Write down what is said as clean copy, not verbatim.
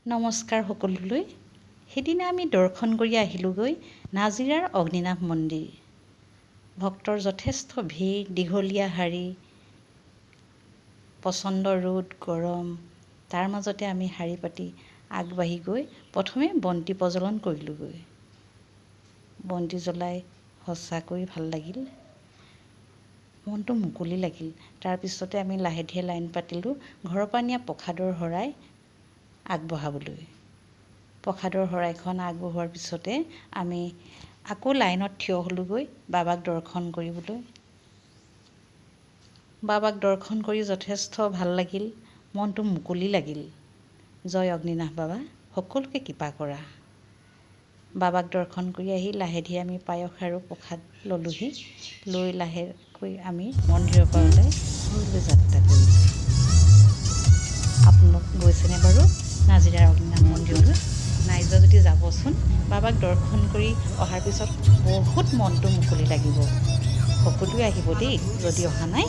নমস্কাৰ সকলোলৈ। সেইদিনা আমি দৰ্শন কৰি আহিলোগৈ নাজিৰাৰ অগ্নিনাভ মন্দিৰ। ভক্তৰ যথেষ্ট ভিৰ, দীঘলীয়া শাৰী, প্ৰচণ্ড ৰ'দ গৰম, তাৰ মাজতে আমি শাৰী পাতি আগবাঢ়ি গৈ প্ৰথমে বন্তি প্ৰজ্বলন কৰিলোগৈ। বন্তি জ্বলাই সঁচাকৈ ভাল লাগিল, মনটো মুকলি লাগিল। তাৰপিছতে আমি লাহে ধীৰে লাইন পাতিলোঁ ঘৰৰ পৰা নিয়া প্ৰসাদৰ শৰাই আগবঢ়াবলৈ। প্ৰসাদৰ শৰাইখন আগবঢ়োৱাৰ পিছতে আমি আকৌ লাইনত থিয় হ'লোগৈ বাবাক দৰ্শন কৰিবলৈ। বাবাক দৰ্শন কৰি যথেষ্ট ভাল লাগিল, মনটো মুকলি লাগিল। জয় অগ্নিনাভ বাবা, সকলোকে কৃপা কৰা। বাবাক দৰ্শন কৰি আহি লাহে ধীৰে আমি পায়স আৰু প্ৰসাদ ল'লোহি। লৈ লাহেকৈ আমি মন্দিৰৰ পৰা ওলাই ঘৰলৈ যাত্ৰা কৰিলোঁ। আপোনালোক গৈছেনে বাৰু নাজিৰাৰ অগ্নিনাভ মন্দিৰলৈ? নাই যোৱা যদি যাবচোন। বাবাক দৰ্শন কৰি অহাৰ পিছত বহুত মনটো মুকলি লাগিব। সকলোৱে আহিব দেই যদি অহা নাই।